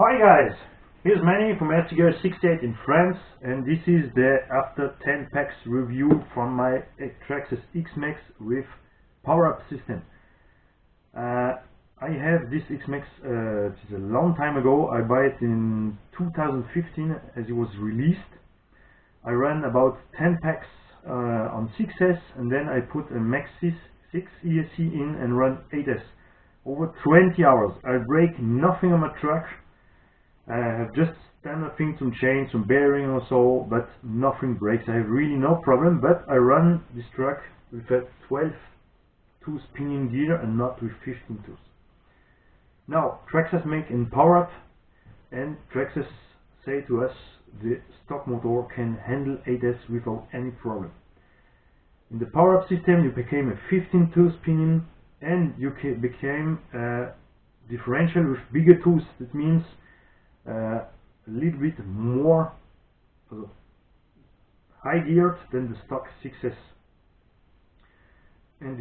Hi guys, here's Manny from rcgarage68 in France, and this is the after 10 packs review from my TRAXXASX-MAXX with power up system. I have this x-maxx, which is a long time ago. I bought it in 2015 as it was released. I ran about 10 packs on 6S, and then I put a max 6 ESC in and run 8S. Over 20 hours. I break nothing on my truck. I have just standard things, some chains, some bearing or so, but nothing breaks. I have really no problem, but I run this truck with a 12 tooth pinion gear and not with 15 tooth. Now, TRAXXAS make in power up, and TRAXXAS say to us the stock motor can handle 8S without any problem. In the power up system you became a 15 tooth pinion, and you became a differential with bigger tools. That means a little bit more high geared than the stock 6S, and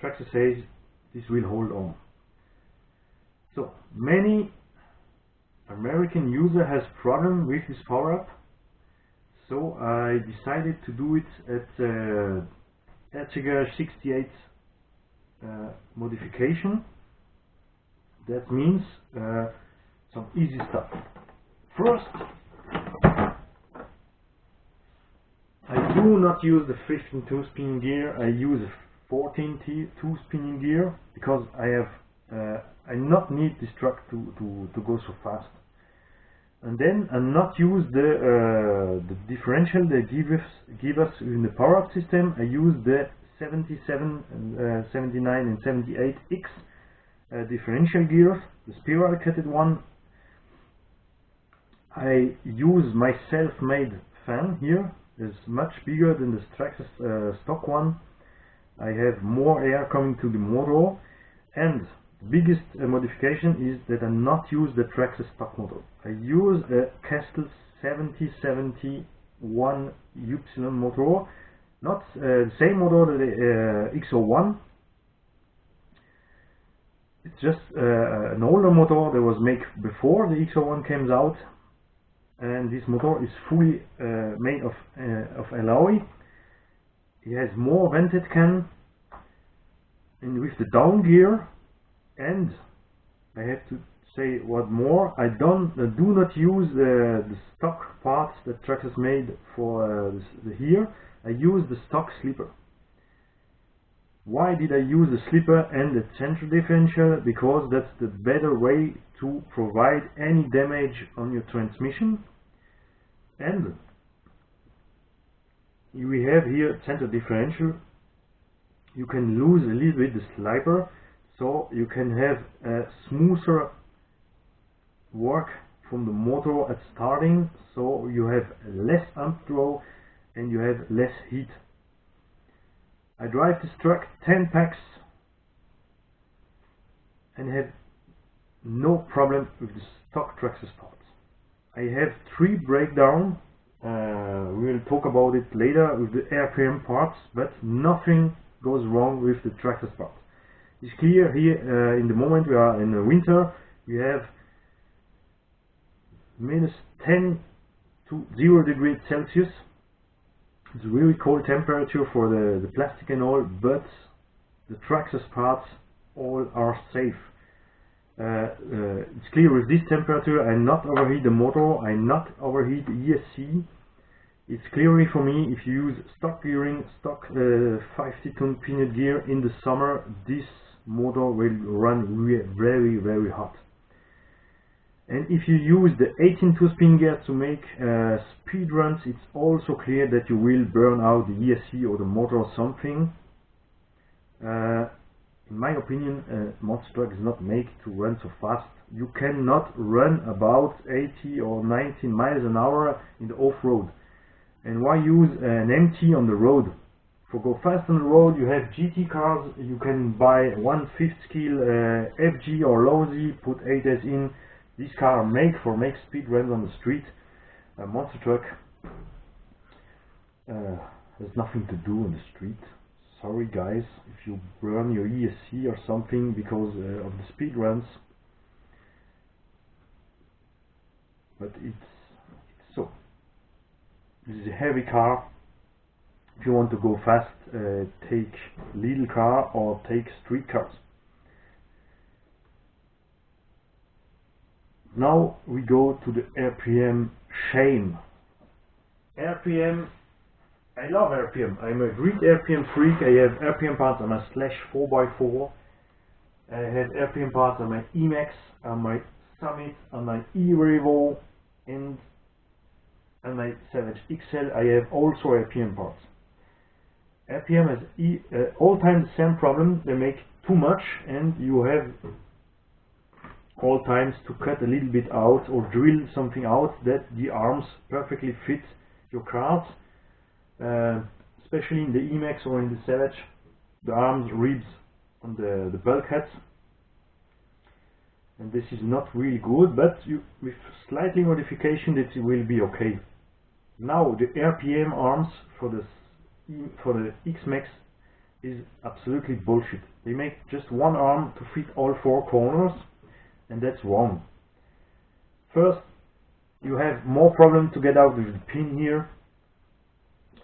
TRAXXAS says this will hold on. So many American user has problem with this power up, so I decided to do it at rcgarage68 modification. That means some easy stuff. First, I do not use the 15 tooth spinning gear. I use a 14 tooth spinning gear because I not need this truck to go so fast. And then I not use the differential they give us in the power up system. I use the 77, 79 and 78X differential gears, the spiral cutted one. I use my self-made fan here. It's much bigger than the TRAXXAS stock one. I have more air coming to the motor, and the biggest modification is that I not use the TRAXXAS stock motor. I use a Castle 7071 Y motor, not the same motor that the X01. It's just an older motor that was made before the X01 came out, and this motor is fully made of alloy. It has more vented can, and with the down gear. And I have to say what more, I do not use the stock parts that TRAXXAS made for here. I use the stock slipper. Why did I use the slipper and the central differential? Because that's the better way to provide any damage on your transmission. And we have here central differential. You can lose a little bit the slipper, so you can have a smoother work from the motor at starting, so you have less amp draw and you have less heat. I drive this truck 10 packs and have no problem with the stock TRAXXAS parts. I have 3 breakdown. We will talk about it later with the RPM parts, but nothing goes wrong with the TRAXXAS parts. It's clear here in the moment we are in the winter. We have -10 to 0 degrees Celsius. It's a really cold temperature for the plastic and all, but the TRAXXAS parts all are safe. It's clear with this temperature I not overheat the motor, I not overheat the ESC. It's clearly for me, if you use stock gearing, stock 50-ton pinion gear in the summer, this motor will run very, very hot. And if you use the 18 tooth pin gear to make speed runs, it's also clear that you will burn out the ESC or the motor or something. In my opinion, a monster truck is not made to run so fast. You cannot run about 80 or 90 miles an hour in the off-road. And why use an MT on the road? For go fast on the road, you have GT cars. You can buy 1/5 scale FG or low Z, put 8S in. These cars are make speed runs on the street. A monster truck has nothing to do on the street. Sorry guys, if you burn your ESC or something because of the speed runs. but it's so. This is a heavy car. If you want to go fast, take little car or take street cars. Now we go to the RPM shame. RPM, I love RPM. I'm a great RPM freak. I have RPM parts on my Slash 4x4. I have RPM parts on my Emax, on my Summit, on my E-Revo, and on my Savage XL. I have also RPM parts. RPM has all time the same problem. They make too much, and you have all times to cut a little bit out or drill something out that the arms perfectly fit your cards, especially in the Emax or in the Savage. The arms ribs on the bulkheads, and this is not really good, but with slightly modification that it will be okay. Now the RPM arms for the x-maxx is absolutely bullshit. They make just one arm to fit all four corners, and that's wrong. First, you have more problem to get out with the pin here.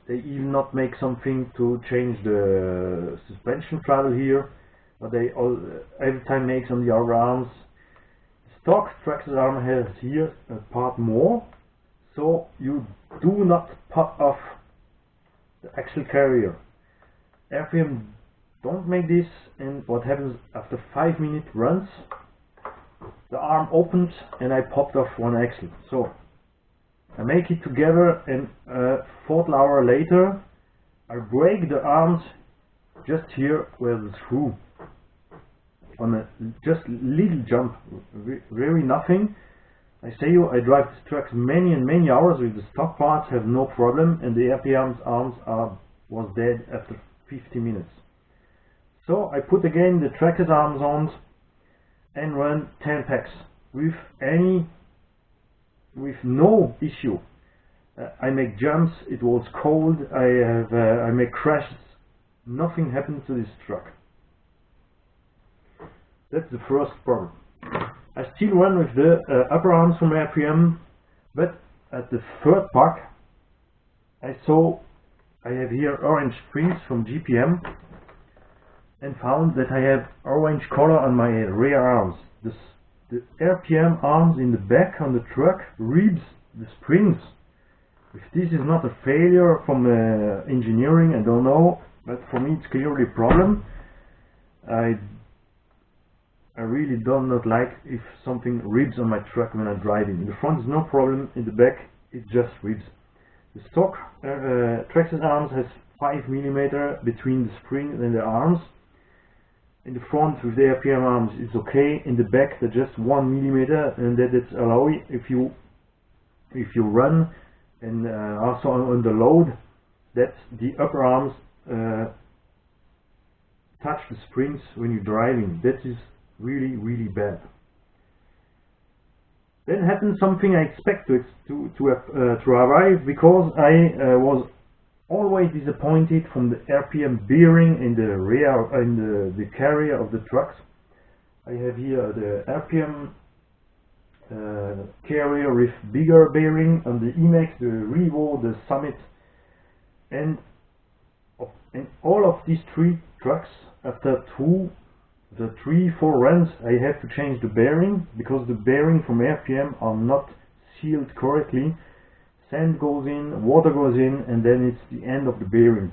They even not make something to change the suspension travel here, but they all every time makes on the other arms. Stock TRAXXAS arm has here a part more, so you do not pop off the axle carrier. RPM don't make this, and what happens after 5-minute runs, the arm opened and I popped off one axle. So I make it together, and a 4th hour later I break the arms just here where the screw on a just little jump, very nothing. I say you, I drive this truck many and many hours with the stock parts, have no problem, and the RPM arms was dead after 50 minutes. So I put again the TRAXXAS arms on and run 10 packs with no issue. I make jumps, it was cold, I make crashes, nothing happened to this truck. That's the first problem. I still run with the upper arms from RPM, but at the 3rd pack I saw I have here orange springs from GPM, and found that I have orange color on my rear arms. The RPM arms in the back on the truck ribs the springs. If this is not a failure from engineering, I don't know, but for me it's clearly a problem. I really do not like if something ribs on my truck when I'm driving. In the front is no problem, in the back it just ribs. The stock TRAXXAS arms has 5 mm between the spring and the arms. In the front with the RPM arms it's okay, in the back they're just 1 mm, and that it's allow if you run, and also on the load, that the upper arms touch the springs when you're driving. That is really bad. Then happened something I expected to arrive, because I was always disappointed from the RPM bearing in the rear, in the carrier of the trucks. I have here the RPM carrier with bigger bearing on the Emax, the Revo, the Summit, and all of these 3 trucks, after 3-4 runs, I have to change the bearing, because the bearing from RPM are not sealed correctly. Sand goes in, water goes in, and then it's the end of the bearing.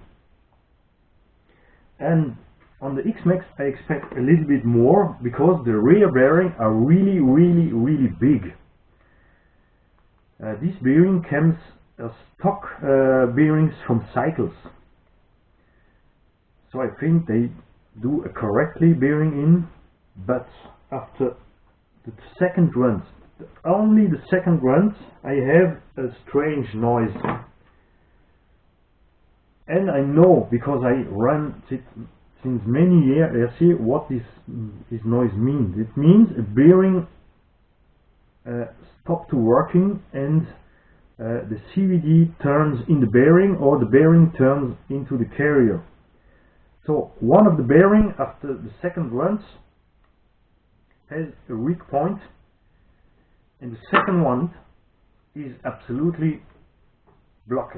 And on the x-maxx I expect a little bit more, because the rear bearing are really big. This bearing comes as stock bearings from cycles. So I think they do a correctly bearing in, but after the second runs, only the second runs, I have a strange noise. And I know, because I run it since many years, I see what this noise means. It means a bearing stopped working, and the CVD turns in the bearing, or the bearing turns into the carrier. So one of the bearing after the second runs has a weak point, and the second one is absolutely blocked.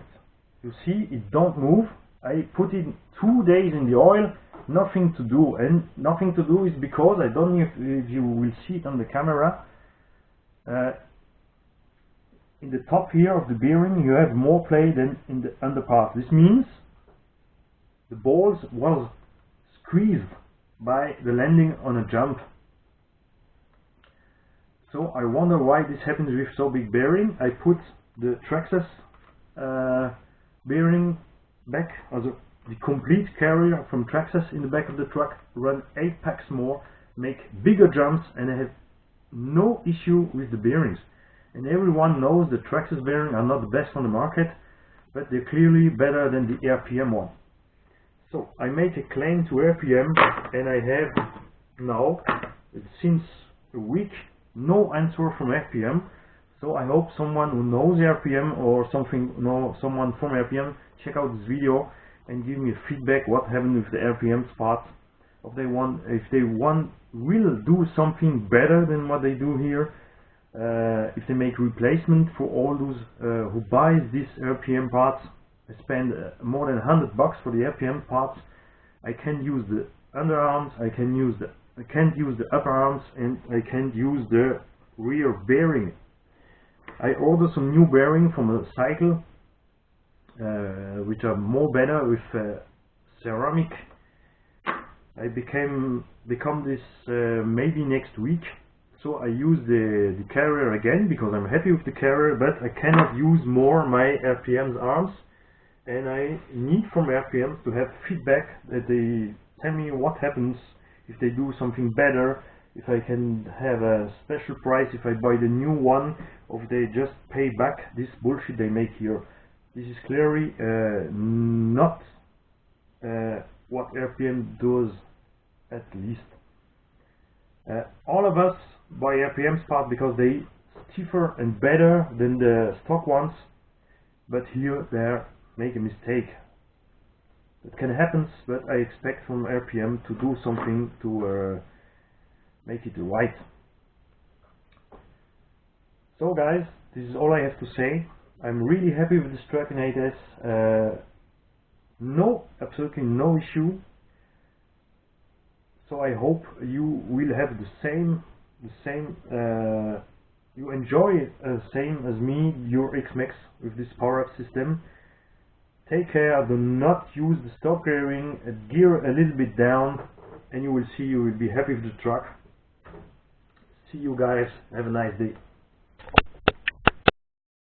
You see, it don't move. I put it 2 days in the oil, nothing to do. And nothing to do is because, I don't know if you will see it on the camera, in the top here of the bearing you have more play than in the underpart. This means the balls was squeezed by the landing on a jump. So I wonder why this happens with so big bearing. I put the TRAXXAS bearing back, also the complete carrier from TRAXXAS in the back of the truck, run 8 packs more, make bigger jumps, and I have no issue with the bearings. And everyone knows the TRAXXAS bearings are not the best on the market, but they're clearly better than the RPM one. So I make a claim to RPM, and I have now, since a week, no answer from RPM. So I hope someone who knows RPM or someone from RPM check out this video and give me a feedback what happened with the RPM spot. If they will do something better than what they do here. If they make replacement for all those who buys these RPM parts. I spend more than $100 for the RPM parts. I can use the underarms, I can't use the upper arms, and I can't use the rear bearing. I ordered some new bearing from a cycle, which are more better with ceramic. I become this maybe next week. So I use the carrier again because I'm happy with the carrier, but I cannot use more my RPM's arms, and I need from RPM to have feedback that they tell me what happens if they do something better, if I can have a special price if I buy the new one, or if they just pay back this bullshit they make here. This is clearly not what RPM does, at least. All of us buy RPM parts because they stiffer and better than the stock ones, but here they make a mistake. It can happen, but I expect from RPM to do something to make it right. So guys, this is all I have to say. I'm really happy with this truck in 8S. Absolutely no issue. So I hope you will have the same you enjoy it same as me, your x-maxx with this power up system. Take care, do not use the stock gearing, gear a little bit down, and you will see you will be happy with the truck. See you guys, have a nice day.